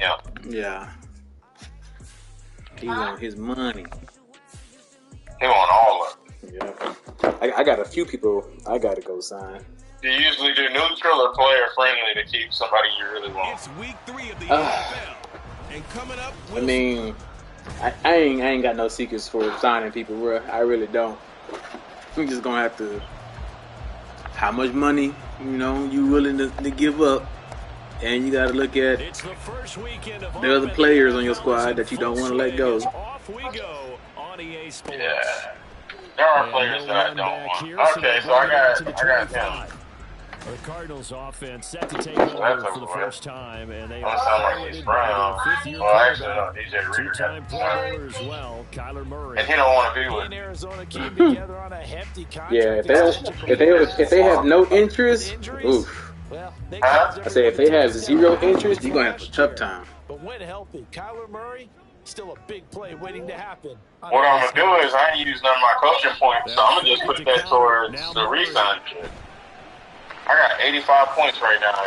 him. Yeah. He want his money. He want all of it. Yeah. I got a few people I got to go sign. Do you usually do neutral or player friendly to keep somebody you really want? It's week 3 of the NFL. And coming up, I mean, I ain't got no secrets for signing people, bro. I really don't. I'm just gonna have to. How much money, you willing to give up, and you got to look at the other players on your squad that you don't want to let go. Yeah, there are players that I don't want. Okay, so I got him. The Cardinals offense set to take over for the first time, and they are highlighted by their fifth-year quarterback, two-time Pro Bowler as well, Kyler Murray. And he don't want to be with Arizona came together on a hefty contract. Yeah, if they have no interest, oof. I say if they have zero interest, you're gonna have a tough time. But when healthy, Kyler Murray, still a big play waiting to happen. What I'm gonna do is I ain't use none of my coaching points, so I'm gonna just put that towards the re-sign shit. I got 85 points right now.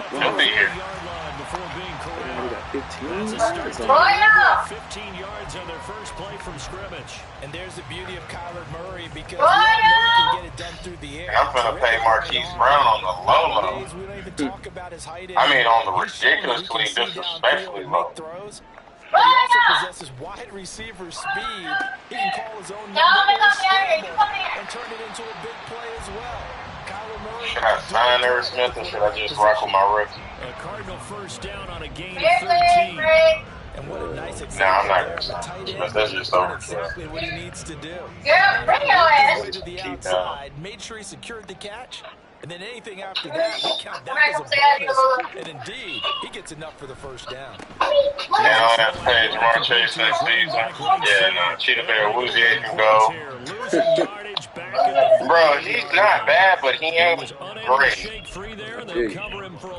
He'll be here. We got 15. 15 yards on their first play from scrimmage. And there's the beauty of Kyler Murray because we can get it done through the air. I'm gonna pay Marquise Brown on the low. I mean, on the ridiculously, disrespectfully low. But he also possesses wide receiver speed. He can call his own number and turn it into a big play as well. Kyler Murray. Should I sign Irv Smith or should I just rock with my rookie? A Cardinal first down on a gain of 13. And what a nice I'm not going to sign Smith. That's just over. Exactly what he needs to do. To the outside, made sure he secured the catch. And then anything after that, we count that as a bonus. And indeed, he gets enough for the first down. Yeah, I don't have to pay Jamar Chase next season. Yeah, no, Cheetah Bear Woozier can go. Bro, he's not bad, but he ain't great.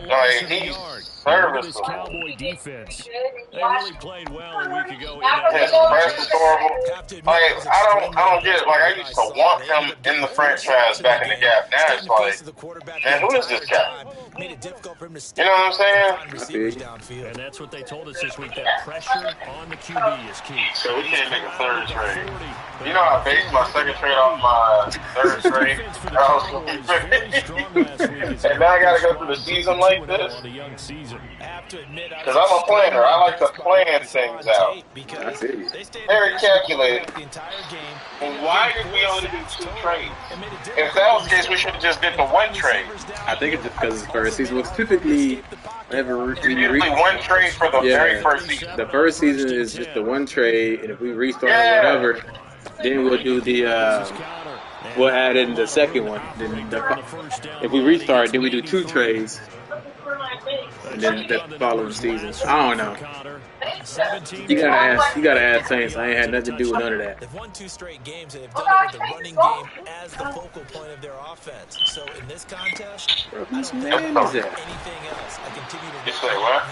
Like, he's serviceable. Cowboy defense. They really played well a week ago. His press is horrible. Like, I don't get it. Like, I used to want him in the franchise back in the gap. Now it's like, man, who is this guy? You know what I'm saying? And that's what they told us this week. That pressure on the QB is key. So we can't make a third trade. You know, I based my second trade off my third trade. And now I got to go through the season like this. Because I'm a planner. I like to plan things out. Very calculated. And why did we only do 2 trades? If that was the case, we should have just did the 1 trade. I think it's just because it's first season. It's typically usually 1 trade for the very first season. The first season is just the 1 trade, and if we restart or whatever, then we'll do the we'll add in the second one. Then if we restart, then we do 2 trades, and then the following season. I don't know. You gotta ask Saints. I ain't had nothing to do with none of that. They've won 2 straight games and have done it with the running game as the focal point of their offense. So in this contest, I don't think anything else. I continue to. You say what?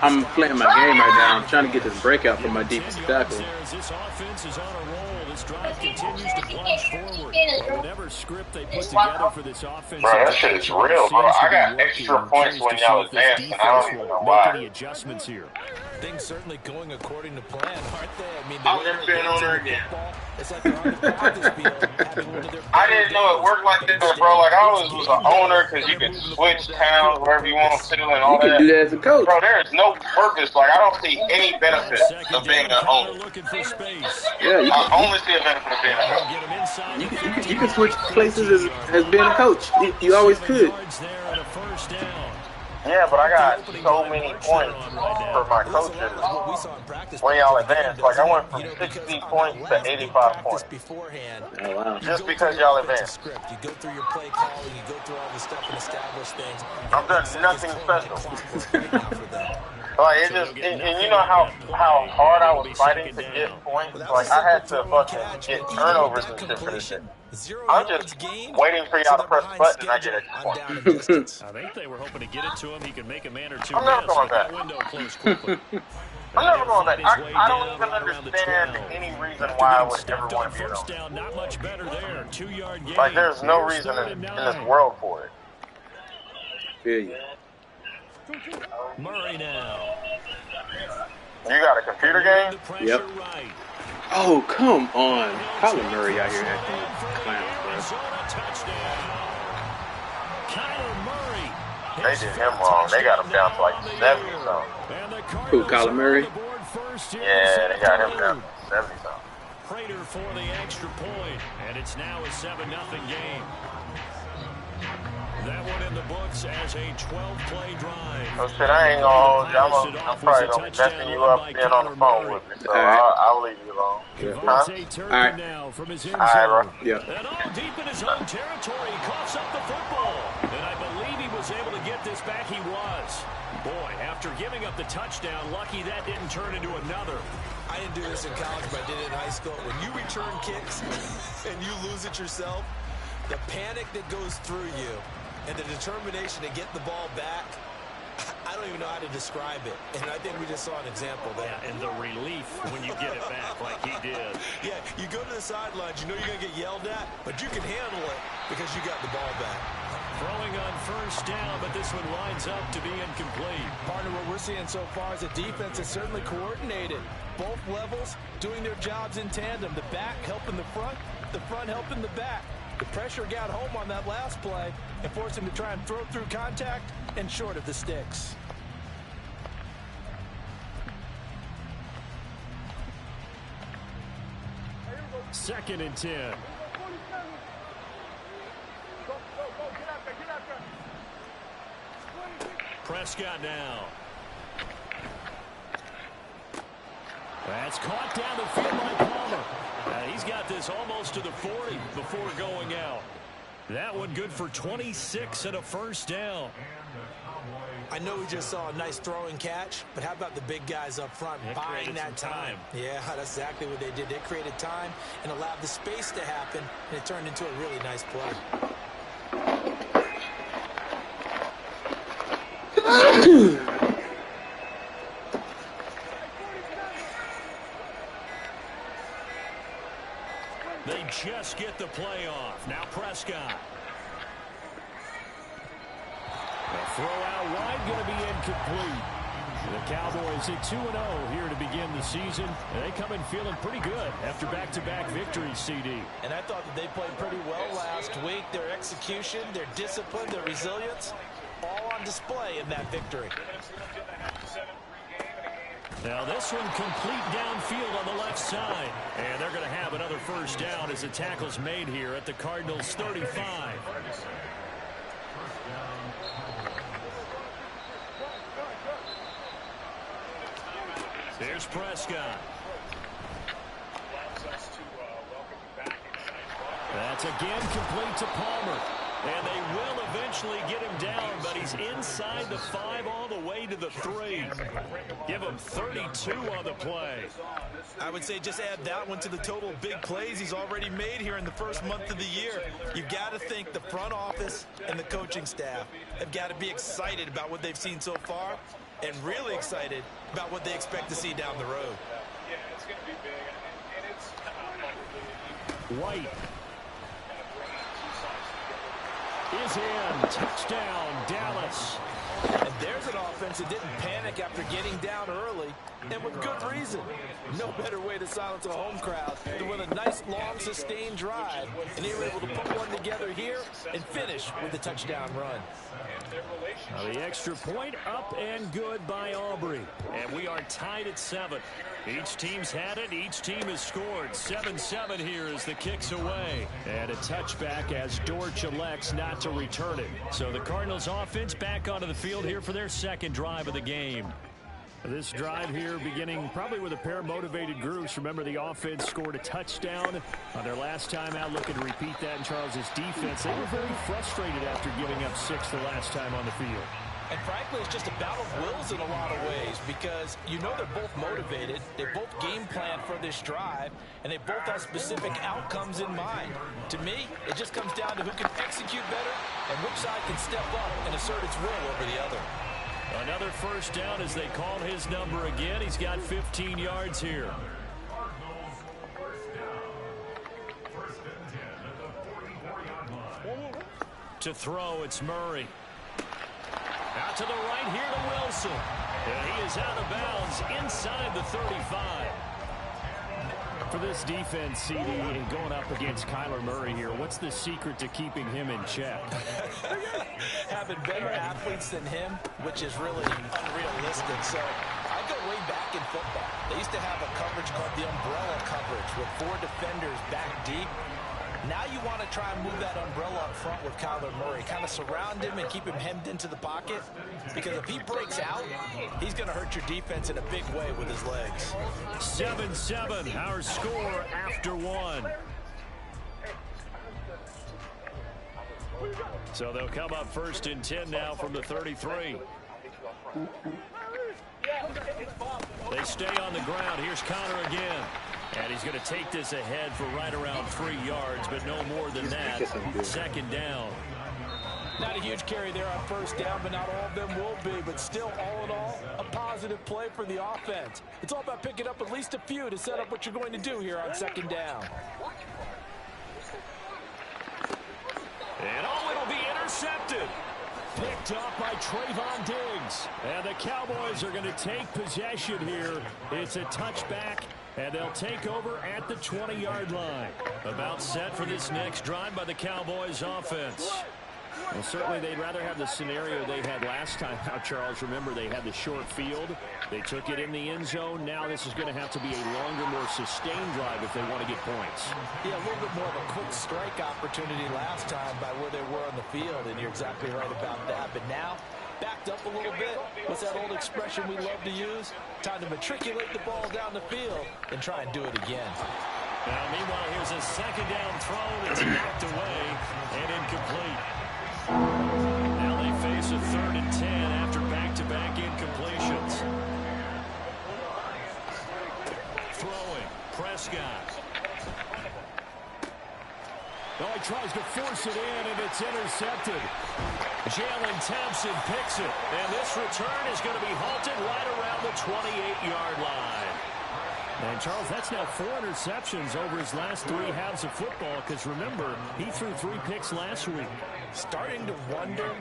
I'm playing my game right now. I'm trying to get this breakout from my defensive tackle. This offense is on a roll. This drive continues to plunge forward. Whatever script they put together for this offense. Bro, that shit is real, bro. I got extra points when y'all advance, and I don't even know why. Any adjustments here? Things certainly going according to plan, aren't they? I mean, I'll never be an owner again. It's like they're on the practice field, I didn't know it worked like this, bro. Like, I always was an owner because you could switch towns wherever you want to and all that. You can do that as a coach. Bro, there is no purpose. Like, I don't see any benefit of being an owner. Yeah, I only see a benefit of being an owner. You can switch places as being a coach. You always could. Yeah, but I got so many points for my coaches when y'all advance. Like, I went from 60 points to 85 points. Oh, wow. Just because y'all advance. You go through your play calling, you go through all the stuff and establish things. I've done nothing special. Like, it just, and you know how hard I was fighting to get points? Like, I had to fucking get turnovers and shit for this shit. I'm just waiting for y'all to press the button and I get it. I think they were hoping to get it to him. He could make a man or two. I'm never going back. Window closed quickly. I'm never going back. I don't even understand any reason why I would ever want to be first down, not much better there. 2-yard gain. Like, there's no reason in this world for it. Feel you. Murray now. You got a computer game? Yep. Oh, come on. Kyler Murray out here acting clowns, bro. They did him wrong. They got him down to like 70-something. Who, Kyler Murray? Yeah, they got him down to 70-something. Prater for the extra point, and it's now a 7-0 game. That one in the books as a 12-play drive. Oh shit, I ain't gonna hold you. I'm probably gonna be messing you up being on the phone with me, so I'll leave you alone. All right. Now from his All right, bro. Yeah. And all deep in his own territory, he coughs up the football. And I believe he was able to get this back. He was. Boy, after giving up the touchdown, lucky that didn't turn into another. I didn't do this in college, but I did it in high school. When you return kicks and you lose it yourself, the panic that goes through you and the determination to get the ball back, I don't even know how to describe it. And I think we just saw an example there. Yeah, and the relief when you get it back like he did. Yeah, you go to the sidelines, you know you're going to get yelled at, but you can handle it because you got the ball back. Throwing on first down, but this one lines up to be incomplete. Partner, what we're seeing so far is the defense is certainly coordinated. Both levels doing their jobs in tandem. The back helping the front helping the back. The pressure got home on that last play and forced him to try and throw through contact and short of the sticks. Second and 10. Prescott now. That's caught down the field by Palmer. He's got this almost to the 40 before going out. That one good for 26 and a first down. I know we just saw a nice throwing catch, but how about the big guys up front buying that time? Yeah, that's exactly what they did. They created time and allowed the space to happen, and it turned into a really nice play. They just get the play off. Now Prescott. A throw out wide going to be incomplete. The Cowboys at 2-0 here to begin the season. And they come in feeling pretty good after back-to-back victories, CD. And I thought that they played pretty well last week. Their execution, their discipline, their resilience, all on display in that victory. Now this one complete downfield on the left side. And they're going to have another first down as the tackle's made here at the Cardinals' 35. There's Prescott. That's again complete to Palmer. And they will eventually get him down, but he's inside the 5 all the way to the 3. Give him 32 on the play. I would say just add that one to the total big plays he's already made here in the first month of the year. You've got to think the front office and the coaching staff have got to be excited about what they've seen so far and really excited about what they expect to see down the road. Yeah, it's going to be big, and it's White is in. Touchdown, Dallas. And there's an offense that didn't panic after getting down early, and with good reason. No better way to silence a home crowd than with a nice, long, sustained drive, and they were able to put one together here and finish with a touchdown run. Now the extra point up and good by Aubrey. And we are tied at 7. Each team's had it. Each team has scored. 7-7 here as the kick's away. And a touchback as Dortch elects not to return it. So the Cardinals offense back onto the field here for their second drive of the game. This drive here beginning probably with a pair of motivated groups. Remember, the offense scored a touchdown on their last time out. Looking to repeat that in Charles's defense. They were very frustrated after giving up 6 the last time on the field. And frankly, it's just a battle of wills in a lot of ways because you know they're both motivated. They both game plan for this drive, and they both have specific outcomes in mind. To me, it just comes down to who can execute better and which side can step up and assert its will over the other. Another first down as they call his number again. He's got 15 yards here. To throw, it's Murray. Out to the right here to Wilson. And he is out of bounds inside the 35. For this defense, CD, and going up against Kyler Murray here, what's the secret to keeping him in check? Having better athletes than him, which is really unrealistic. So I go way back in football. They used to have a coverage called the umbrella coverage with 4 defenders back deep. Now you want to try and move that umbrella up front with Kyler Murray. Kind of surround him and keep him hemmed into the pocket. Because if he breaks out, he's going to hurt your defense in a big way with his legs. 7-7, our score after 1. So they'll come up 1st and 10 now from the 33. They stay on the ground. Here's Connor again. And he's going to take this ahead for right around 3 yards, but no more than that. 2nd down. Not a huge carry there on 1st down, but not all of them will be. But still, all in all, a positive play for the offense. It's all about picking up at least a few to set up what you're going to do here on 2nd down. And it'll be intercepted. Picked up by Trayvon Diggs. And the Cowboys are going to take possession here. It's a touchback. And they'll take over at the 20-yard line. About set for this next drive by the Cowboys offense. Well, certainly they'd rather have the scenario they had last time out, Charles. Remember, they had the short field. They took it in the end zone. Now this is going to have to be a longer, more sustained drive if they want to get points. Yeah, a little bit more of a quick strike opportunity last time by where they were on the field, and you're exactly right about that. But now, backed up a little bit. What's that old expression we love to use? Time to matriculate the ball down the field and try and do it again. Now, meanwhile, here's a 2nd down throw that's knocked away and incomplete. Now they face a 3rd and 10 after back-to-back incompletions. Throwing, Prescott. Oh, he tries to force it in, and it's intercepted. Jalen Thompson picks it, and this return is going to be halted right around the 28-yard line. And, Charles, that's now 4 interceptions over his last 3 halves of football, because, remember, he threw 3 picks last week. Starting to wonder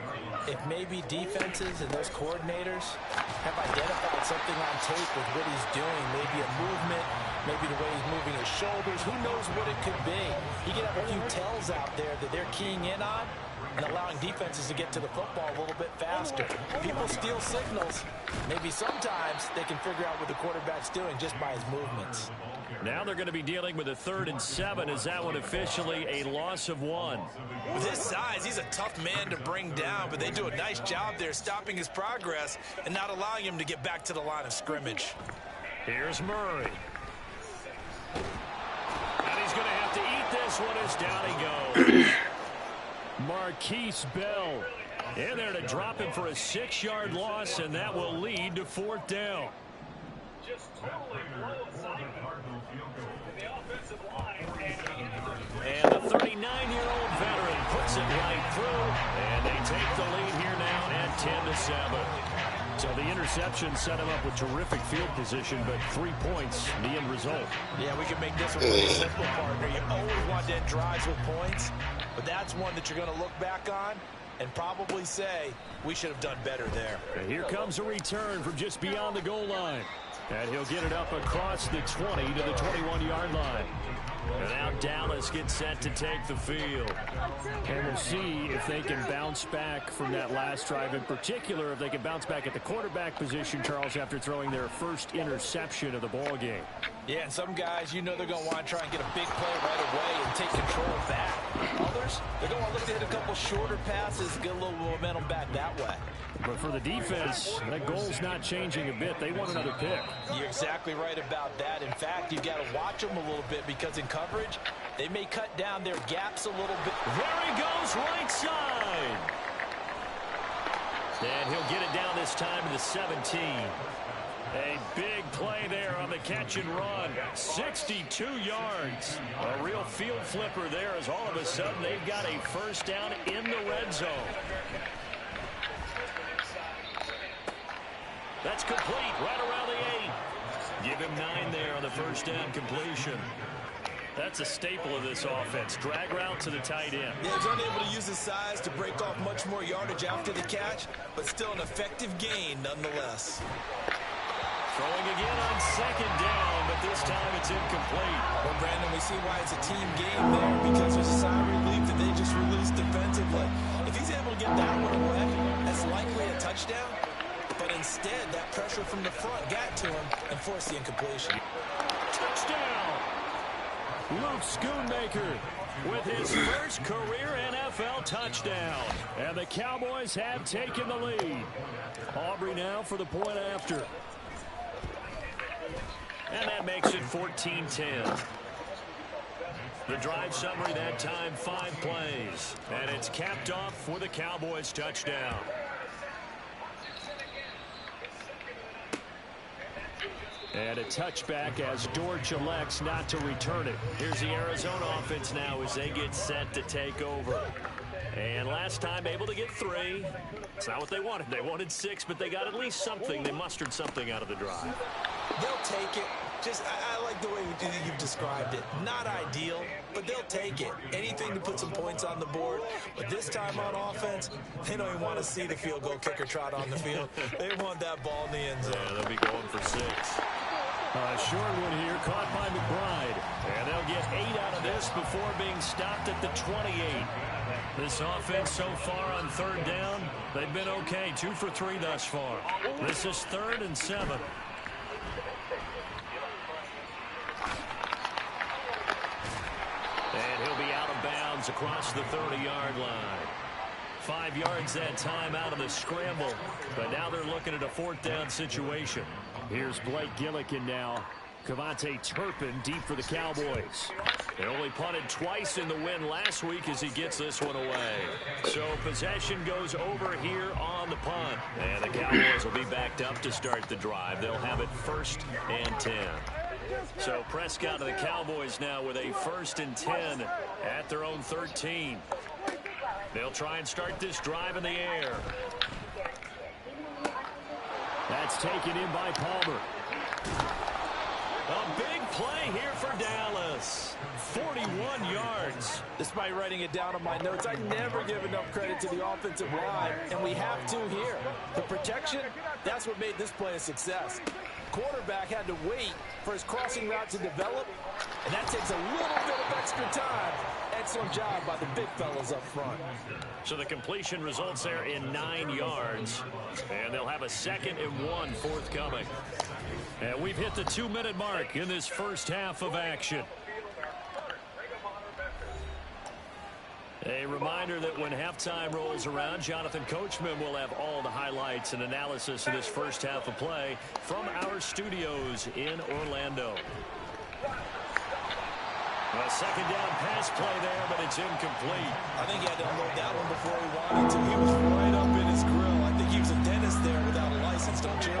if maybe defenses and those coordinators have identified something on tape with what he's doing, maybe a movement, maybe the way he's moving his shoulders. Who knows what it could be? He could have a few tells out there that they're keying in on and allowing defenses to get to the football a little bit faster. People steal signals. Maybe sometimes they can figure out what the quarterback's doing just by his movements. Now they're going to be dealing with a 3rd and 7. Is that one officially a loss of 1? With his size, he's a tough man to bring down, but they do a nice job there stopping his progress and not allowing him to get back to the line of scrimmage. Here's Murray. And he's going to have to eat this one as down he goes. Marquise Bell in there to drop him for a 6-yard loss, and that will lead to 4th down. And the 39-year-old veteran puts it right through, and they take the lead here now at 10-7. So the interception set him up with terrific field position, but 3 points, the end result. Yeah, we can make this one really simple, partner. You always want to end drives with points, but that's one that you're going to look back on and probably say, we should have done better there. And here comes a return from just beyond the goal line. And he'll get it up across the 20 to the 21-yard line. And now Dallas gets set to take the field. And we'll see if they can bounce back from that last drive. In particular, if they can bounce back at the quarterback position, Charles, after throwing their first interception of the ball game. Yeah, and some guys, you know they're going to want to try and get a big play right away and take control back. Others, they're going to look to hit a couple shorter passes, get a little momentum back that way. But for the defense, that goal's not changing a bit. They want another pick. You're exactly right about that. In fact, you've got to watch them a little bit because in coverage, they may cut down their gaps a little bit. There he goes, right side. And he'll get it down this time to the 17. A big play there on the catch and run. 62 yards. A real field flipper there as all of a sudden they've got a 1st down in the red zone. That's complete right around the 8. Give him 9 there on the 1st down completion. That's a staple of this offense. Drag route to the tight end. Yeah, he's unable to use his size to break off much more yardage after the catch, but still an effective gain nonetheless. Throwing again on second down, but this time it's incomplete. Well, Brandon, we see why it's a team game there, because there's a sigh of relief that they just released defensively. If he's able to get that one away, that's likely a touchdown. But instead, that pressure from the front got to him and forced the incompletion. Touchdown! Luke Schoonmaker with his first career NFL touchdown. And the Cowboys have taken the lead. Aubrey now for the point after. And that makes it 14-10. The drive summary that time, 5 plays. And it's capped off with a Cowboys touchdown. And a touchback as Dortch elects not to return it. Here's the Arizona offense now as they get set to take over. And last time able to get 3. It's not what they wanted. They wanted 6, but they got at least something. They mustered something out of the drive. They'll take it. I like the way you've described it. Not ideal, but they'll take it. Anything to put some points on the board. But this time on offense, they don't even want to see the field goal kicker trot on the field. They want that ball in the end zone. Yeah, they'll be going for 6. Short one here, caught by McBride. And they'll get 8 out of this before being stopped at the 28. This offense so far on third down, they've been okay. 2 for 3 thus far. This is 3rd and 7. And he'll be out of bounds across the 30-yard line. 5 yards that time out of the scramble. But now they're looking at a 4th down situation. Here's Blake Gillikin now. Cavante Turpin deep for the Cowboys. They only punted twice in the win last week as he gets this one away. So possession goes over here on the punt. And the Cowboys will be backed up to start the drive. They'll have it 1st and 10. So Prescott to the Cowboys now with a 1st and 10 at their own 13. They'll try and start this drive in the air. That's taken in by Palmer. A big play here for Dallas. 41 yards. Despite writing it down on my notes, I never give enough credit to the offensive line, and we have to here. The protection, that's what made this play a success. Quarterback had to wait for his crossing route to develop, and that takes a little bit of extra time. Excellent job by the big fellas up front. So the completion results there in 9 yards, and they'll have a 2nd and 1 forthcoming. And we've hit the 2-minute mark in this first half of action. A reminder that when halftime rolls around, Jonathan Coachman will have all the highlights and analysis of this first half of play from our studios in Orlando. A 2nd down pass play there, but it's incomplete. I think he had to unload that one before he wanted to. He was right up in his grill. I think he was a dentist there without a license, don't you?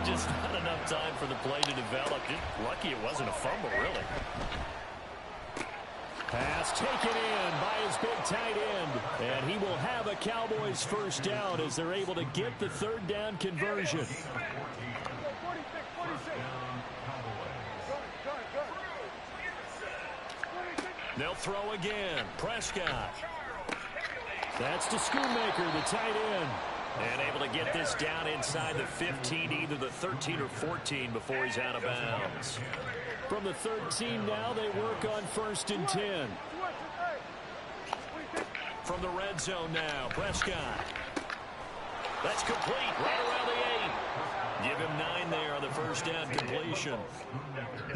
Just not enough time for the play to develop. Just lucky it wasn't a fumble, really. Pass taken in by his big tight end. And he will have a Cowboys 1st down as they're able to get the 3rd down conversion. They'll throw again. Prescott. That's to Schoonmaker, the tight end. And able to get this down inside the 15, either the 13 or 14 before he's out of bounds. From the 13 now, they work on 1st and 10. From the red zone now, Prescott. That's complete, right around the 8. Give him 9 there on the 1st down completion.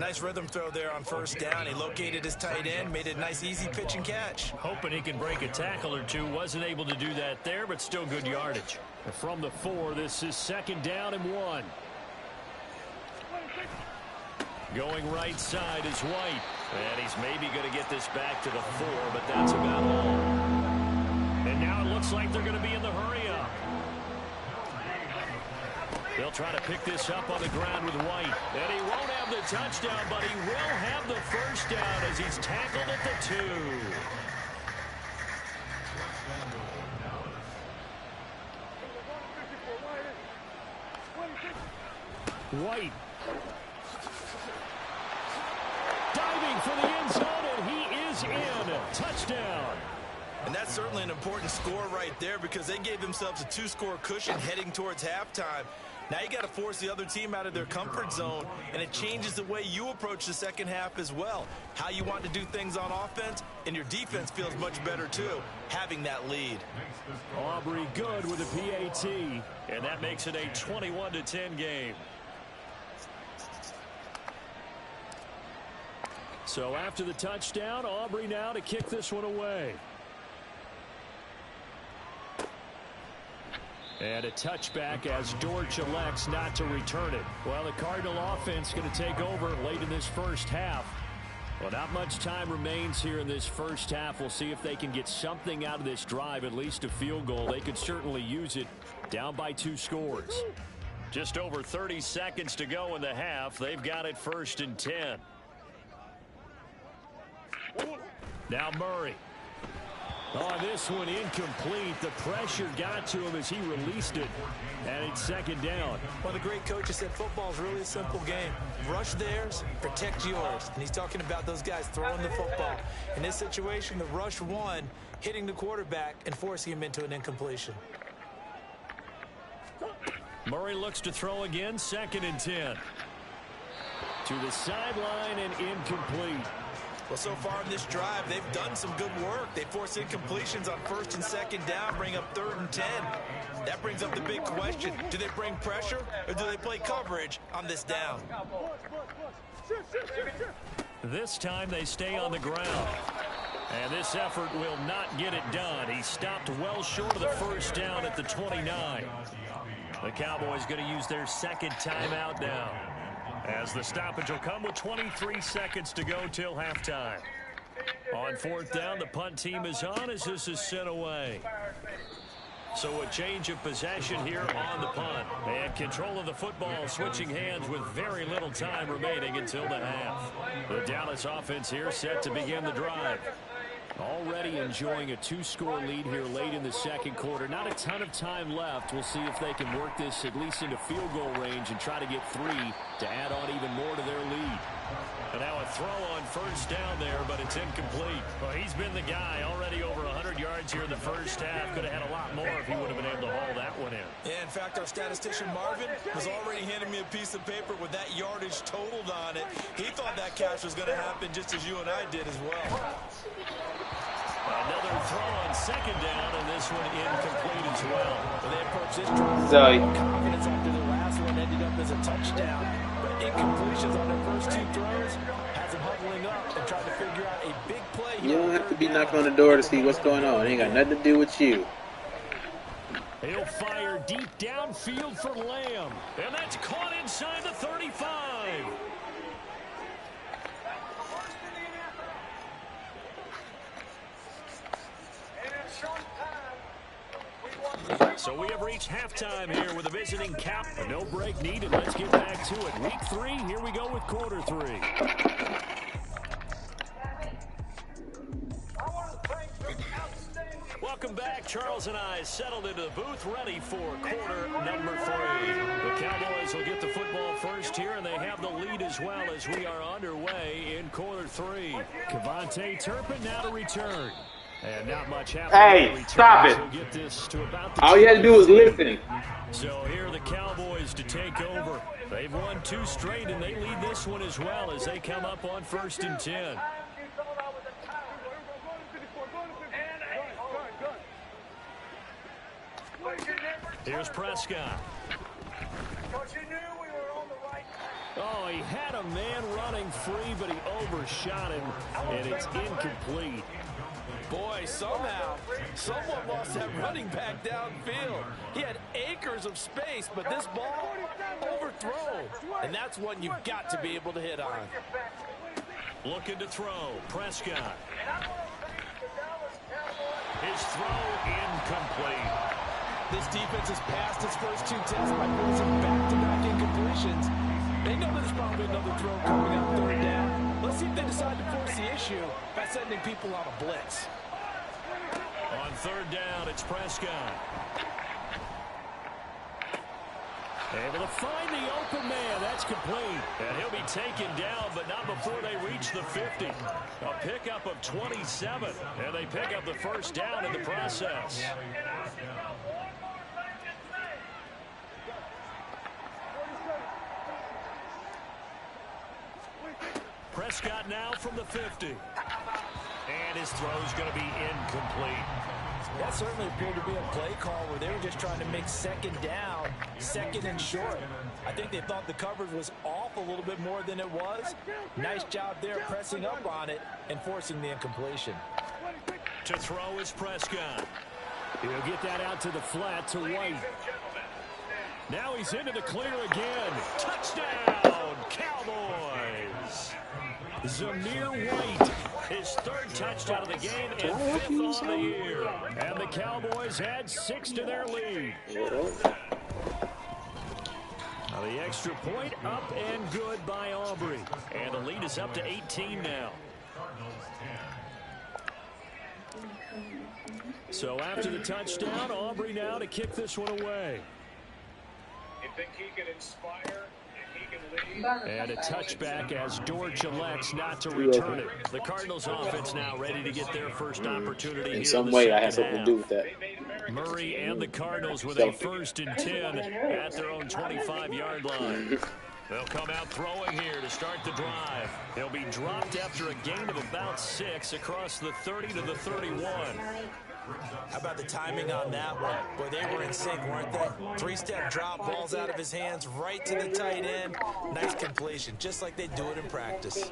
Nice rhythm throw there on 1st down. He located his tight end, made it a nice, easy pitch and catch. Hoping he can break a tackle or two. Wasn't able to do that there, but still good yardage. From the 4, this is 2nd down and 1. Going right side is White. And he's maybe going to get this back to the 4, but that's about all. And now it looks like they're going to be in the hurry-up. They'll try to pick this up on the ground with White. And he won't have the touchdown, but he will have the 1st down as he's tackled at the 2. White. Diving aiming for the end zone, and he is in. Touchdown. And that's certainly an important score right there because they gave themselves a 2-score cushion heading towards halftime. Now you got to force the other team out of their comfort zone, and it changes the way you approach the second half as well. How you want to do things on offense, and your defense feels much better too, having that lead. Aubrey good with a PAT, and that makes it a 21-10 game. So after the touchdown, Aubrey now to kick this one away. And a touchback as Dortch elects not to return it. Well, the Cardinal offense going to take over late in this first half. Well, not much time remains here in this first half. We'll see if they can get something out of this drive, at least a field goal. They could certainly use it, down by 2 scores. Just over 30 seconds to go in the half. They've got it 1st and 10. Now Murray. On this one, incomplete. The pressure got to him as he released it, and it's 2nd down. Well, the great coach has said football is really a simple game. Rush theirs, protect yours. And he's talking about those guys throwing the football. In this situation, the rush won, hitting the quarterback and forcing him into an incompletion. Murray looks to throw again, 2nd and 10. To the sideline and incomplete. Well, so far in this drive, they've done some good work. They force incompletions on 1st and 2nd down, bring up 3rd and 10. That brings up the big question. Do they bring pressure or do they play coverage on this down? This time they stay on the ground. And this effort will not get it done. He stopped well short of the 1st down at the 29. The Cowboys going to use their 2nd timeout now, as the stoppage will come with 23 seconds to go till halftime. On 4th down, the punt team is on as this is sent away. So a change of possession here on the punt. And control of the football switching hands with very little time remaining until the half. The Dallas offense here set to begin the drive. Already enjoying a 2-score lead here late in the 2nd quarter. Not a ton of time left. We'll see if they can work this at least into field goal range and try to get 3 to add on even more to their lead. And now a throw on 1st down there, but it's incomplete. Well, he's been the guy already over 100 yards here in the first half. Could have had a lot more if he would have been able to haul that one in. Yeah, in fact, our statistician Marvin was already handing me a piece of paper with that yardage totaled on it. He thought that catch was going to happen just as you and I did as well. Another throw on 2nd down, and this one incomplete as well. When they approach this drive, confidence after the last one ended up as a touchdown. But incompletions on their first 2 throws has them huddling up and trying to figure out a big play here. You don't have to be knocking on the door to see what's going on. It ain't got nothing to do with you. He'll fire deep downfield for Lamb. And that's caught inside the 35. So we have reached halftime here with a visiting Cap. No break needed. Let's get back to it. Week 3, here we go with quarter 3. Welcome back. Charles and I settled into the booth, ready for quarter number 3. The Cowboys will get the football first here, and they have the lead as well as we are underway in quarter 3. Kevontae Turpin now to return. And not much happening. Hey, stop it. Get this to about the All you had to do was listen. So here are the Cowboys to take over. They've won 2 straight, and they lead this one as well as they come up on 1st and 10. Here's Prescott. Oh, he had a man running free, but he overshot him, and it's incomplete. Boy, somehow, someone lost that running back downfield. He had acres of space, but this ball overthrown. And that's one you've got to be able to hit on. Looking to throw, Prescott. His throw incomplete. This defense has passed its first 2 tests by forcing back-to-back incompletions. They know there's probably another throw coming on 3rd down. Let's see if they decide to force the issue by sending people on a blitz. On 3rd down, it's Prescott. Able to find the open man. That's complete. And he'll be taken down, but not before they reach the 50. A pickup of 27. And they pick up the first down in the process. Prescott now from the 50. And his throw's going to be incomplete. That certainly appeared to be a play call where they were just trying to make second down, second and short. I think they thought the coverage was off a little bit more than it was. Nice job there pressing up on it and forcing the incompletion. To throw is Prescott. He'll get that out to the flat to White. Now he's into the clear again. Touchdown, Cowboys. Zamir White, his third touchdown of the game and fifth on the year. And the Cowboys add 6 to their lead. Now the extra point up and good by Aubrey. And the lead is up to 18 now. So after the touchdown, Aubrey now to kick this one away. You think he can inspire? And a touchback as Dortch elects not to return it. The Cardinals offense now ready to get their first opportunity. In some way, I had something to do with that. Murray and the Cardinals with a 1st and 10 at their own 25-yard line. They'll come out throwing here to start the drive. They'll be dropped after a gain of about 6 across the 30 to the 31. How about the timing on that one? Boy, they were in sync, weren't they? 3-step drop, balls out of his hands, right to the tight end. Nice completion, just like they do it in practice.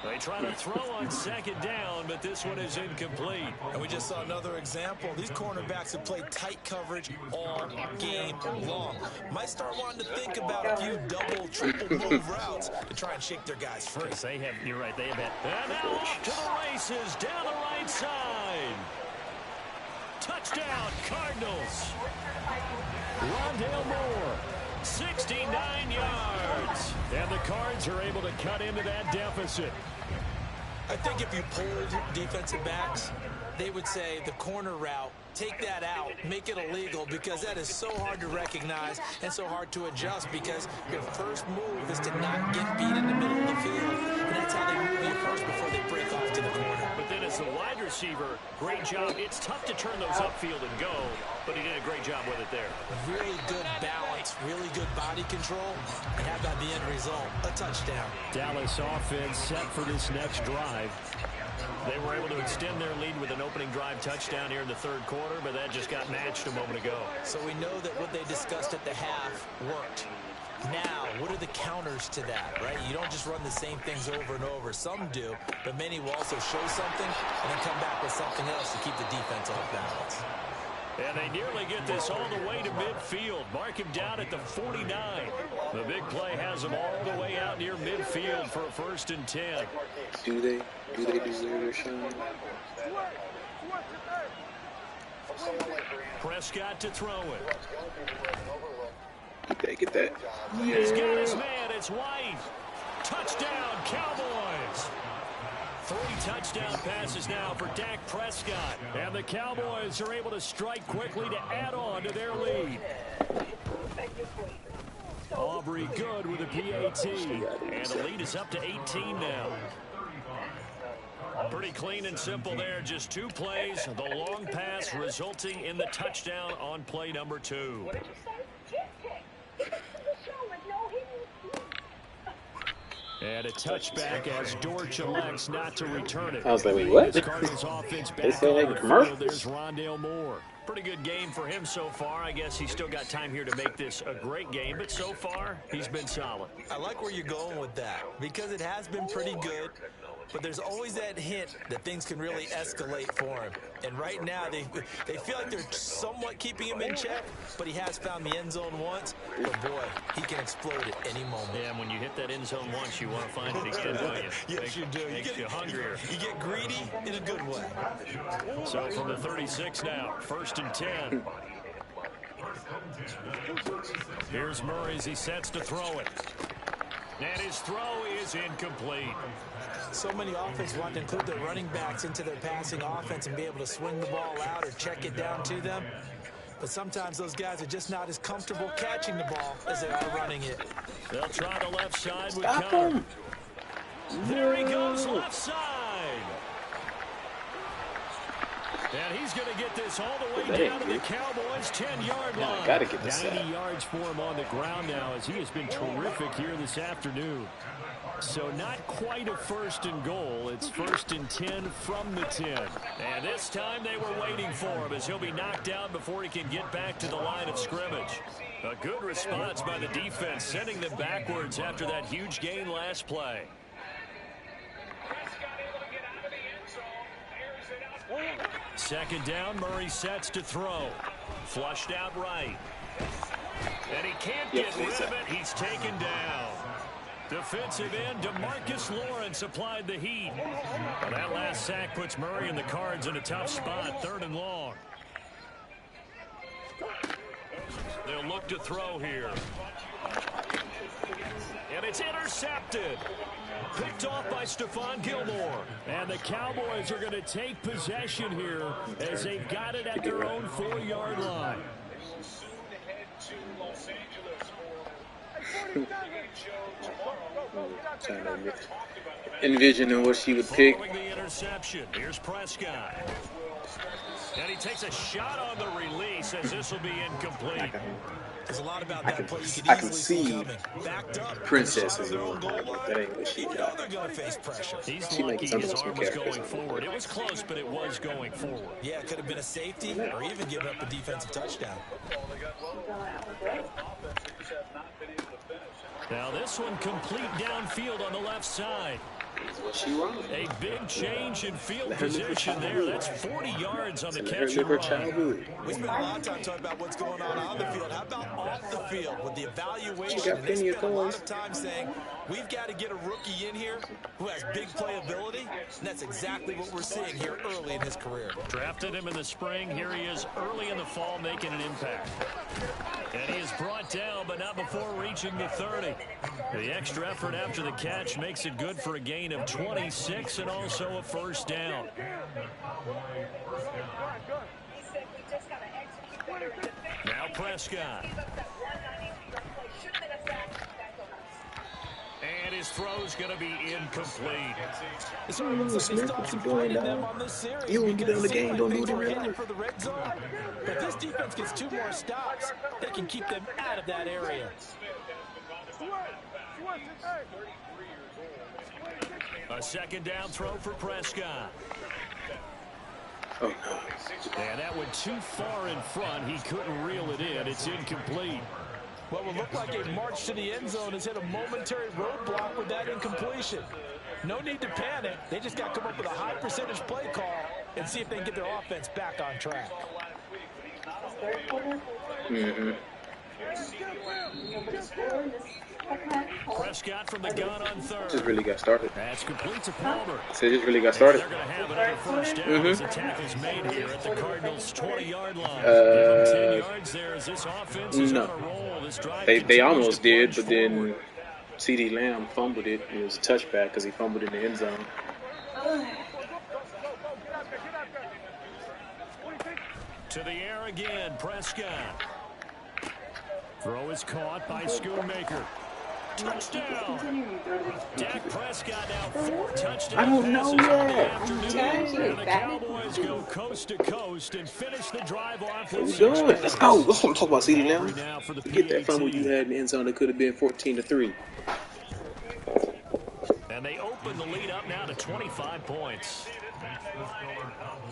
They try to throw on second down, but this one is incomplete. And we just saw another example. These cornerbacks have played tight coverage all game long. Might start wanting to think about a few double, triple move routes to try and shake their guys free. They have, you're right, they have had. And now off to the races, down the right side. Touchdown, Cardinals. Rondale Moore, 69 yards. And the Cards are able to cut into that deficit. I think if you polled defensive backs, they would say the corner route, take that out, make it illegal, because that is so hard to recognize and so hard to adjust, because your first move is to not get beat in the middle of the field. And that's how they move you first before they break off to the corner. But then as a wide receiver, great job. It's tough to turn those upfield and go, but he did a great job with it there. Really good balance, really good body control, and how about the end result? A touchdown. Dallas offense set for this next drive. They were able to extend their lead with an opening drive touchdown here in the third quarter, but that just got matched a moment ago. So we know that what they discussed at the half worked. Now, what are the counters to that, right? You don't just run the same things over and over. Some do, but many will also show something and then come back with something else to keep the defense off balance. And they nearly get this all the way to midfield. Mark him down at the 49. The big play has him all the way out near midfield for a 1st and 10. Do they deserve a shot? Prescott to throw it. Get that. Yeah. He's got his man. It's White. Touchdown, Cowboys. 3 touchdown passes now for Dak Prescott. And the Cowboys are able to strike quickly to add on to their lead. Aubrey good with a PAT. And the lead is up to 18 now. Pretty clean and simple there. Just 2 plays. The long pass resulting in the touchdown on play number 2. And a touchback as Dortch elects not to return it. I was like, wait, what? Cardinals offense back They say like a commercial. There's Rondale Moore. Pretty good game for him so far. I guess he's still got time here to make this a great game, but so far, he's been solid. I like where you're going with that, because it has been pretty good, but there's always that hint that things can really escalate for him. And right now, they feel like they're somewhat keeping him in check, but he has found the end zone once. But boy, he can explode at any moment. Yeah, and when you hit that end zone once, you want to find it again, don't you? Yes, you do. Makes you hungrier. You get greedy in a good way. So from the 36 now, 1st and 10. Here's Murray as he sets to throw it. And his throw is incomplete. So many offenses want to include their running backs into their passing offense and be able to swing the ball out or check it down to them. But sometimes those guys are just not as comfortable catching the ball as they are running it. They'll try the left side with Stop Connor. him. There he goes, left side. And he's going to get this all the way down to the Cowboys' 10-yard line. Gotta get this 90 yards for him on the ground now, as he has been terrific here this afternoon. So not quite a 1st and goal. It's 1st and 10 from the 10. And this time they were waiting for him, as he'll be knocked down before he can get back to the line of scrimmage. A good response by the defense, sending them backwards after that huge gain last play. Second down, Murray sets to throw. Flushed out right. And he can't get rid of it. He's taken down. Defensive end, DeMarcus Lawrence applied the heat. Well, that last sack puts Murray and the Cards in a tough spot, 3rd and long. They'll look to throw here. And it's intercepted. Picked off by Stephon Gilmore. And the Cowboys are going to take possession here as they've got it at their own 4-yard line. Envisioning what she would pick. The interception. Here's Prescott. And he takes a shot on the release, as this will be incomplete. There's a lot about that play you I can can easily see coming. Backed up, princesses. their own goal line. That ain't what she You know does. they're going to face pressure. He's She lucky makes some his of those arm was characters. going forward. It was close, but it was going forward. Yeah, it could have been a safety or even given up a defensive touchdown. Now this one complete downfield on the left side. She wrong. A big change in field position there. That's 40 yards on the Let her catch live and her run. childhood. We spent a lot of time talking about what's going on the field. How about off the field with the evaluation? She got And they plenty of spent a lot toys. of time saying, we've got to get a rookie in here who has big playability, and that's exactly what we're seeing here early in his career. Drafted him in the spring. Here he is early in the fall making an impact. And he is brought down, but not before reaching the 30. The extra effort after the catch makes it good for a gain of 26 and also a 1st down. Now Prescott. And his throw's going to be incomplete. You won't get on the game, don't do it. For the red zone. But this defense gets 2 more stops. They can keep them out of that area. A 2nd down throw for Prescott. Oh, no. And that went too far in front. He couldn't reel it in. It's incomplete. What will look like a march to the end zone has hit a momentary roadblock with that incompletion. No need to panic. They just got to come up with a high percentage play call and see if they can get their offense back on track. Mm-hmm. Prescott from the gun on 3rd. Just really got started. That's complete to Palmer. So just really got started. They're going to have another 1st down as the tackle's made here at the Cardinals' 20-yard line. Give them 10 yards there as this offense is on a roll. This drive They almost did, but then CeeDee Lamb fumbled it. It was a touchback because he fumbled in the end zone. To the air again, Prescott. Throw is caught by Schoonmaker. Touchdown. Dak Prescott now 4 touchdown I don't know passes on the yet. afternoon. And the Cowboys go coast to coast and finish the drive off with What we 6 doing? points. Let's go. Let's talk about CeeDee Lamb. Now for the Get that fumble PAT. you had in the end zone that could have been 14-3. And they open the lead up now to 25 points.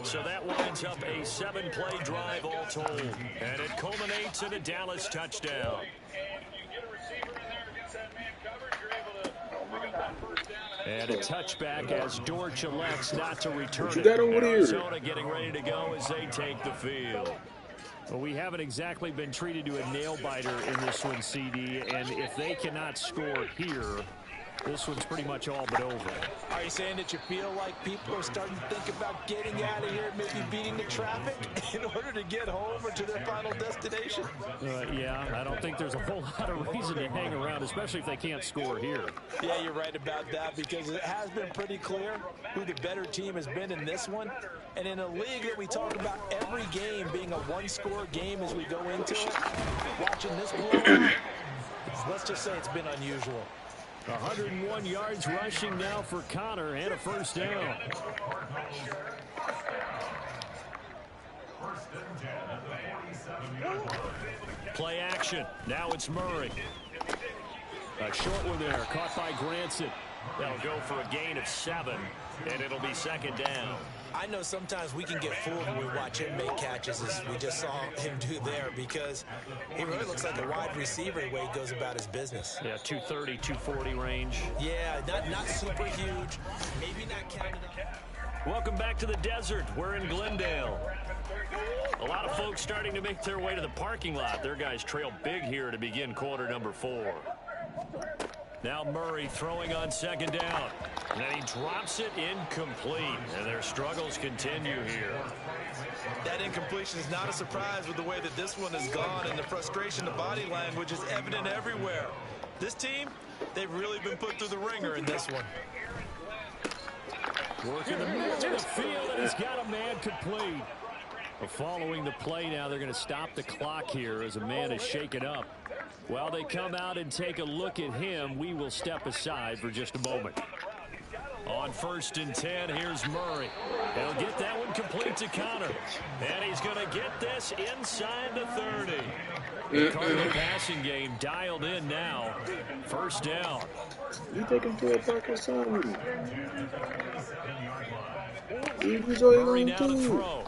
So that winds up a 7-play drive all told. And it culminates in a Dallas touchdown. And a touchback as Dortch elects not to return You got it. over there. Arizona getting ready to go as they take the field. Well, we haven't exactly been treated to a nail-biter in this one, CD. And if they cannot score here, This one's pretty much all but over. Are you saying that you feel like people are starting to think about getting out of here, maybe beating the traffic in order to get home or to their final destination? Yeah, I don't think there's a whole lot of reason to hang around, especially if they can't score here. Yeah, you're right about that, because it has been pretty clear who the better team has been in this one. And in a league that we talk about every game being a one-score game as we go into it, watching this blowout, let's just say it's been unusual. 101 yards rushing now for Connor and a first down. Play action. Now it's Murray. A short one there, caught by Granson. They'll go for a gain of 7, and it'll be second down. I know sometimes we can get fooled when we watch him make catches, as we just saw him do there, because he really looks like a wide receiver the way he goes about his business. Yeah, 230, 240 range. Yeah, not super huge, maybe not counted up. Welcome back to the desert. We're in Glendale. A lot of folks starting to make their way to the parking lot. Their guys trail big here to begin quarter number 4. Now Murray throwing on second down. And then he drops it incomplete. And their struggles continue here. That incompletion is not a surprise with the way that this one has gone, and the frustration, the body language is evident everywhere. This team, they've really been put through the ringer in this one. Working the middle of the field, and he's got a man complete. Following the play now, they're going to stop the clock here as a man is shaken up. While they come out and take a look at him, we will step aside for just a moment. On 1st and 10, here's Murray. He'll get that one complete to Connor. And he's going to get this inside the 30. The Cardinal passing game dialed in now. First down. You take him to a park or something. Murray now to throw.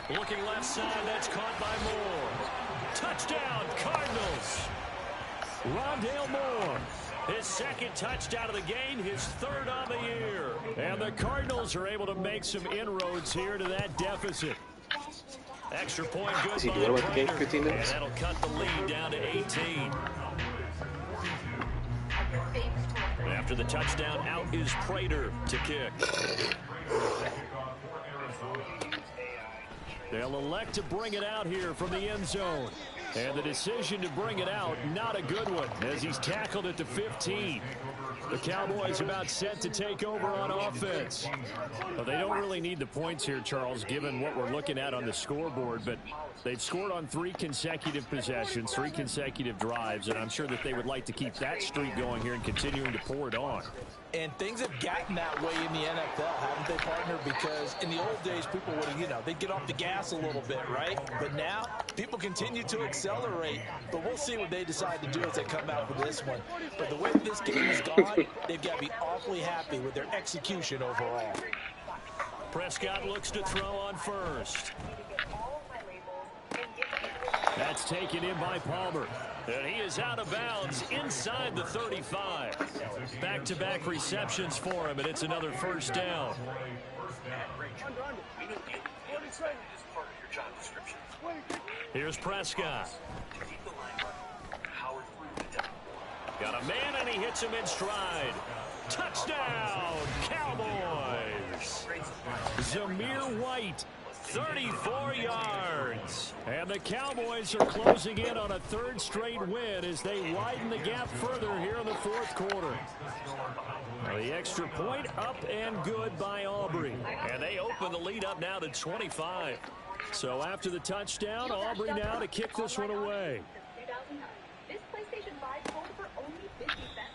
Looking left side, that's caught by Moore. Touchdown, Cardinals. Rondale Moore. His second touchdown of the game, his 3rd on the year. And the Cardinals are able to make some inroads here to that deficit. Extra point good by Prater, and that'll cut the lead down to 18. After the touchdown, out is Prater to kick. They'll elect to bring it out here from the end zone. And the decision to bring it out, not a good one, as he's tackled at the 15. The Cowboys about set to take over on offense. Well, they don't really need the points here, Charles, given what we're looking at on the scoreboard, but they've scored on 3 consecutive possessions, 3 consecutive drives, and I'm sure that they would like to keep that streak going here and continuing to pour it on. And things have gotten that way in the NFL, haven't they, partner? Because in the old days, people would, they'd get off the gas a little bit, right? But now, people continue to accelerate. But we'll see what they decide to do as they come out for this one. But the way this game has gone, they've got to be awfully happy with their execution overall. Prescott looks to throw on first. That's taken in by Palmer. And he is out of bounds inside the 35. Back-to-back receptions for him, and it's another first down. Here's Prescott. Got a man, and he hits him in stride. Touchdown, Cowboys! Zamir White. 34 yards. And the Cowboys are closing in on a 3rd straight win as they widen the gap further here in the 4th quarter. The extra point up and good by Aubrey. And they open the lead up now to 25. So after the touchdown, Aubrey now to kick this one away.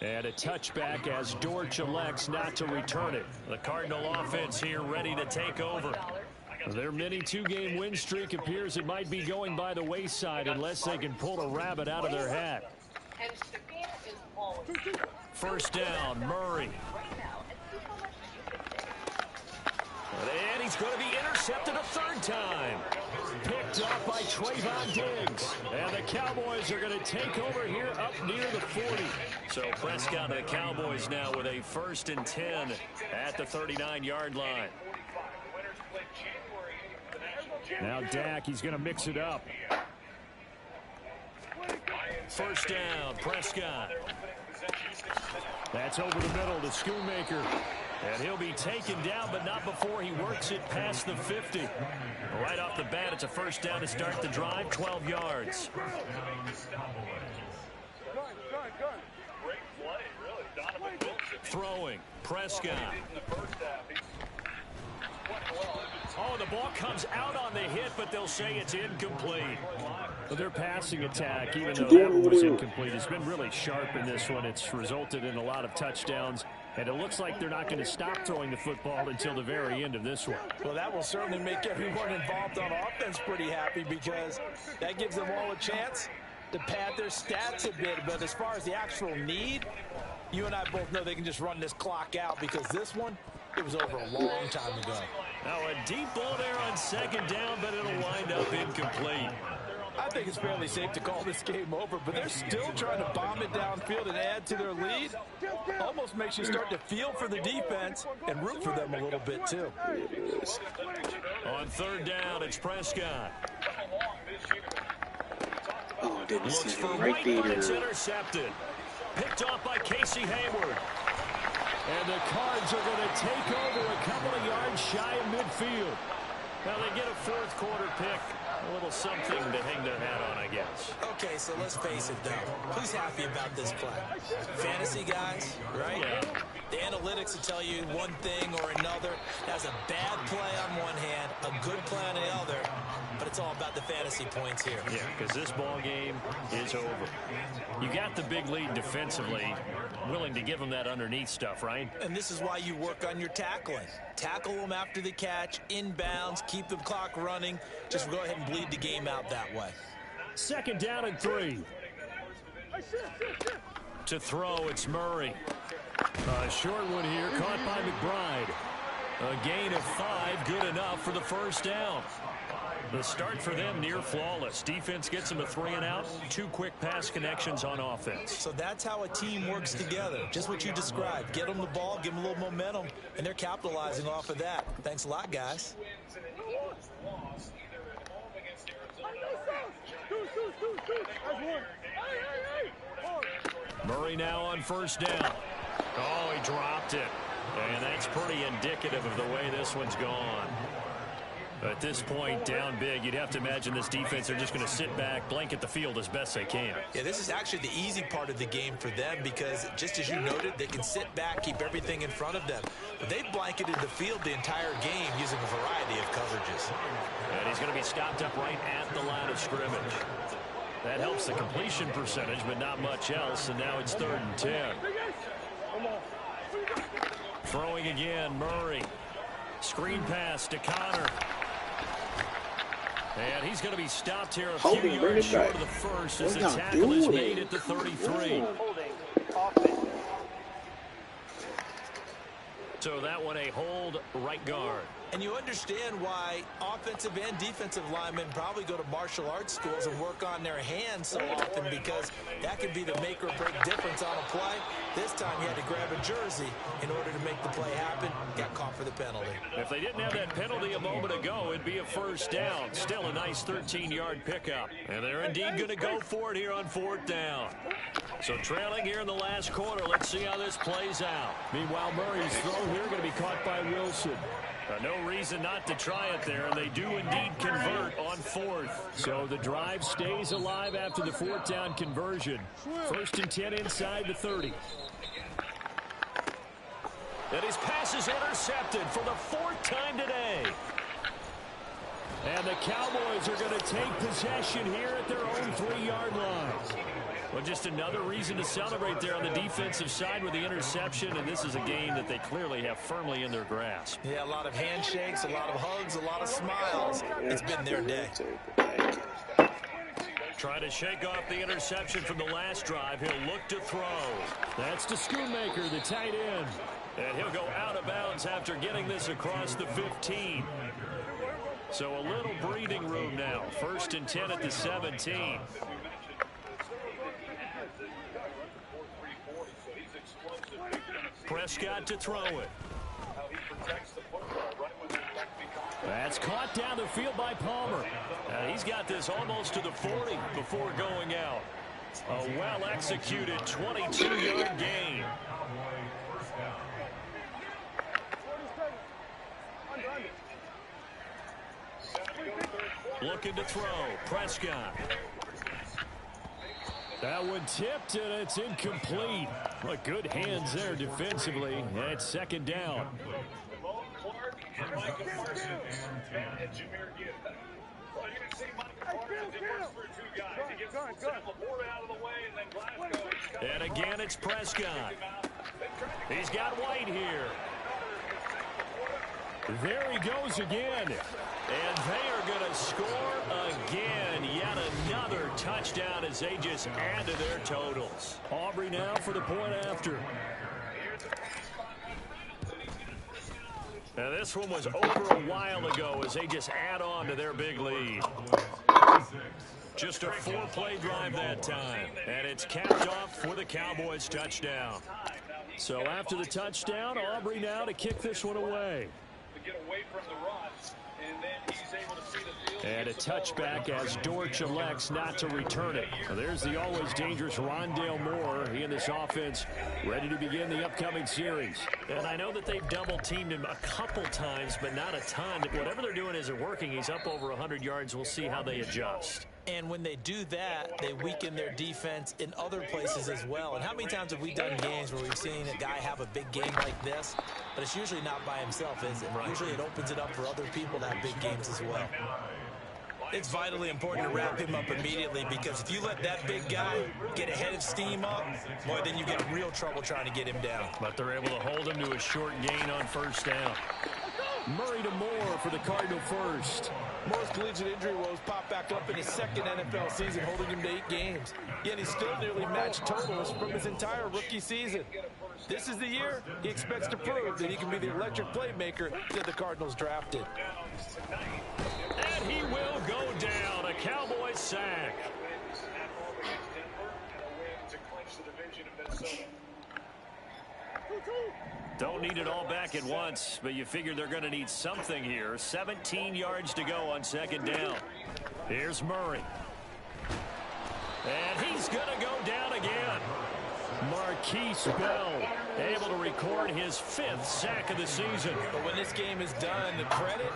And a touchback as Dortch elects not to return it. The Cardinal offense here ready to take over. Their mini 2-game win streak appears it might be going by the wayside unless they can pull a rabbit out of their hat. First down, Murray. And he's going to be intercepted a 3rd time. Picked up by Trayvon Diggs. And the Cowboys are going to take over here up near the 40. So Prescott and the Cowboys now with a 1st and 10 at the 39-yard line. Now Dak, he's going to mix it up. First down, Prescott. That's over the middle to Schoonmaker. And he'll be taken down, but not before he works it past the 50. Right off the bat, it's a first down to start the drive, 12 yards. Throwing, Prescott. Oh, the ball comes out on the hit, but they'll say it's incomplete. Well, their passing attack, even though that one was incomplete, has been really sharp in this one. It's resulted in a lot of touchdowns, and it looks like they're not going to stop throwing the football until the very end of this one. Well, that will certainly make everyone involved on offense pretty happy because that gives them all a chance to pad their stats a bit. But as far as the actual need, you and I both know they can just run this clock out because this one, it was over a long time ago. Now a deep ball there on second down, but it'll wind up incomplete. I think it's fairly safe to call this game over, but they're still trying to bomb it downfield and add to their lead. Almost makes you start to feel for the defense and root for them a little bit too. On third down, it's Prescott. Oh, didn't see For him right there. But it's intercepted. Picked off by Casey Hayward. And the Cards are going to take over a couple of yards shy of midfield. Now they get a fourth quarter pick. A little something to hang their hat on, I guess. Okay, so let's face it, though. Who's happy about this play? Fantasy guys, right? Yeah. The analytics will tell you one thing or another. That's a bad play on one hand, a good play on the other. But it's all about the fantasy points here. Yeah, because this ball game is over. You got the big lead defensively, willing to give them that underneath stuff, right? And this is why you work on your tackling. Tackle them after the catch, inbounds, keep the clock running. Just go ahead and bleed the game out that way. Second down and 3. To throw, it's Murray. A short one here, caught by McBride. A gain of 5, good enough for the first down. The start for them near flawless. Defense gets them a 3 and out. 2 quick pass connections on offense. So that's how a team works together. Just what you described. Get them the ball, give them a little momentum, and they're capitalizing off of that. Thanks a lot, guys. Murray now on first down. Oh, he dropped it. And that's pretty indicative of the way this one's gone. At this point, down big, you'd have to imagine this defense, they're just going to sit back, blanket the field as best they can. Yeah, this is actually the easy part of the game for them because, just as you noted, they can sit back, keep everything in front of them. But they've blanketed the field the entire game using a variety of coverages. And he's going to be stopped up right at the line of scrimmage. That helps the completion percentage, but not much else, and now it's 3rd and 10. Throwing again, Murray. Screen pass to Connor. And he's going to be stopped here a few yards short of the first as the tackle is made at the 33. So that one a hold right guard. And you understand why offensive and defensive linemen probably go to martial arts schools and work on their hands so often because that could be the make or break difference on a play. This time he had to grab a jersey in order to make the play happen. Got caught for the penalty. If they didn't have that penalty a moment ago, it'd be a first down. Still a nice 13-yard pickup. And they're indeed going to go for it here on 4th down. So trailing here in the last quarter. Let's see how this plays out. Meanwhile, Murray's throw here going to be caught by Wilson. No reason not to try it there, and they do indeed convert on 4th. So the drive stays alive after the 4th down conversion. 1st and 10 inside the 30. And his pass is intercepted for the 4th time today. And the Cowboys are going to take possession here at their own 3-yard line. Well, just another reason to celebrate there on the defensive side with the interception, and this is a game that they clearly have firmly in their grasp. Yeah, a lot of handshakes, a lot of hugs, a lot of smiles. It's been their day. Trying to shake off the interception from the last drive. He'll look to throw. That's to Schoonmaker, the tight end. And he'll go out of bounds after getting this across the 15. So a little breathing room now. 1st and 10 at the 17. Prescott to throw it. That's caught down the field by Palmer. He's got this almost to the 40 before going out. A well-executed 22-yard gain. Looking to throw. Prescott. That one tipped, and it's incomplete. But good hands there defensively, and it's second down. And again, it's Prescott. He's got White here. There he goes again. And they are going to score again. Yet another touchdown as they just add to their totals. Aubrey now for the point after. Now this one was over a while ago as they just add on to their big lead. Just a 4-play drive that time. And it's capped off for the Cowboys touchdown. So after the touchdown, Aubrey now to kick this one away. And a touchback as Dortch elects not to return it. Now there's the always dangerous Rondale Moore. He and this offense ready to begin the upcoming series. And I know that they've double-teamed him a couple times, but not a ton. Whatever they're doing isn't working. He's up over 100 yards. We'll see how they adjust. And when they do that, they weaken their defense in other places as well. And how many times have we done games where we've seen a guy have a big game like this, but it's usually not by himself, is it? Right. Usually it opens it up for other people to have big games as well. It's vitally important to wrap him up immediately, because if you let that big guy get a head of steam up, boy, then you get real trouble trying to get him down. But they're able to hold him to a short gain on first down. Murray to Moore for the Cardinal first. Moore's collegiate injury woes pop back up in his second NFL season, holding him to 8 games. Yet he's still nearly matched totals from his entire rookie season. This is the year he expects to prove that he can be the electric playmaker that the Cardinals drafted. And he will go down. A Cowboys sack. Don't need it all back at once, but you figure they're going to need something here. 17 yards to go on second down. Here's Murray. And he's going to go down again. Marquise Bell able to record his 5th sack of the season. But when this game is done, the credit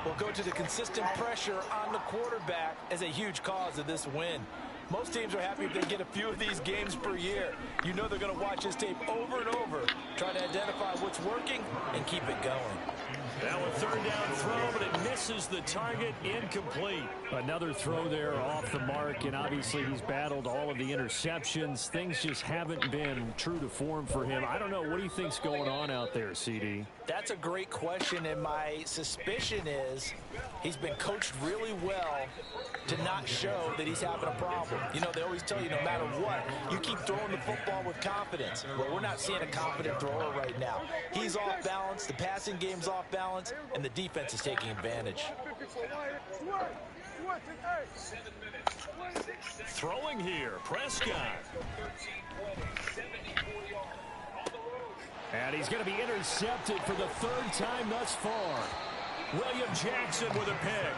will go to the consistent pressure on the quarterback as a huge cause of this win. Most teams are happy if they get a few of these games per year. You know they're going to watch this tape over and over, try to identify what's working and keep it going. Now a third down throw, but it misses the target, incomplete. Another throw there off the mark, and obviously he's battled all of the interceptions. Things just haven't been true to form for him. I don't know. What do you think's going on out there, CD? That's a great question, and my suspicion is he's been coached really well to not show that he's having a problem. You know, they always tell you no matter what, you keep throwing the football with confidence. Well, we're not seeing a confident thrower right now. He's off balance, the passing game's off balance, and the defense is taking advantage. Throwing here, Prescott. And he's going to be intercepted for the 3rd time thus far. William Jackson with a pick.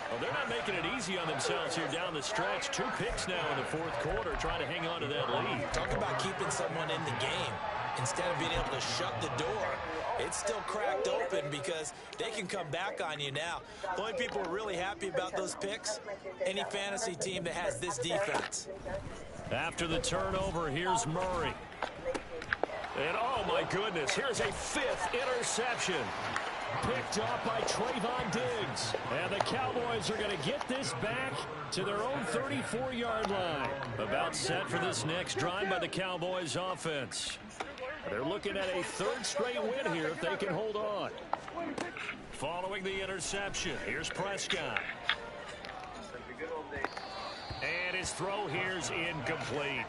Well, they're not making it easy on themselves here down the stretch. 2 picks now in the 4th quarter, trying to hang on to that lead. Talk about keeping someone in the game instead of being able to shut the door. It's still cracked open because they can come back on you now. The only people who are really happy about those picks, any fantasy team that has this defense. After the turnover, here's Murray. And oh my goodness, here's a 5th interception. Picked off by Trayvon Diggs. And the Cowboys are going to get this back to their own 34-yard line. About set for this next drive by the Cowboys offense. They're looking at a 3rd straight win here if they can hold on. Following the interception, here's Prescott. And his throw here's incomplete.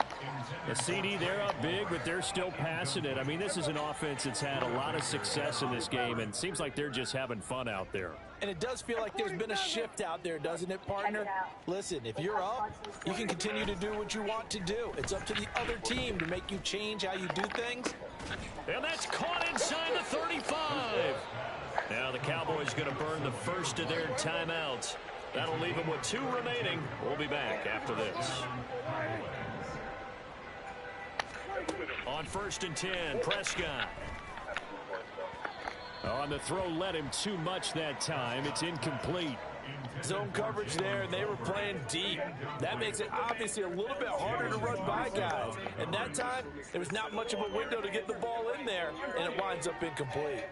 The CD, they're up big, but they're still passing it. I mean, this is an offense that's had a lot of success in this game, and it seems like they're just having fun out there. And it does feel like there's been a shift out there, doesn't it, partner? Listen, if you're up, you can continue to do what you want to do. It's up to the other team to make you change how you do things. And that's caught inside the 35. Now the Cowboys going to burn the first of their timeouts. That'll leave him with 2 remaining. We'll be back after this. On 1st and 10, Prescott. On the throw, led him too much that time. It's incomplete. Zone coverage there, and they were playing deep. That makes it obviously a little bit harder to run by guys. And that time, there was not much of a window to get the ball in there, and it winds up incomplete.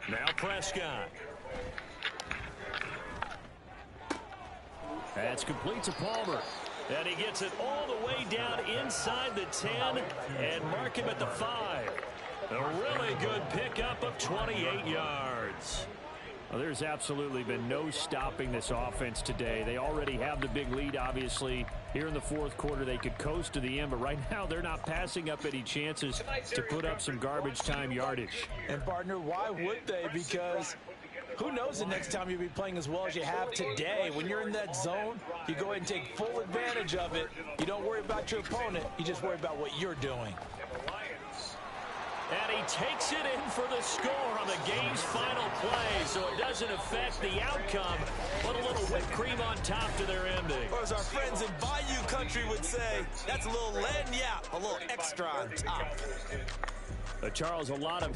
Now Prescott. That's complete to Palmer. And he gets it all the way down inside the 10 and mark him at the 5. A really good pickup of 28 yards. Well, there's absolutely been no stopping this offense today. They already have the big lead, obviously. Here in the 4th quarter, they could coast to the end, but right now they're not passing up any chances to put up some garbage time yardage. And, partner, why would they? Because who knows the next time you'll be playing as well as you have today. When you're in that zone, you go ahead and take full advantage of it. You don't worry about your opponent. You just worry about what you're doing. And he takes it in for the score on the game's final play, so it doesn't affect the outcome, but a little whipped cream on top to their ending. Or as our friends in Bayou Country would say, that's a little lagniappe, a little extra on top. Charles, a lot of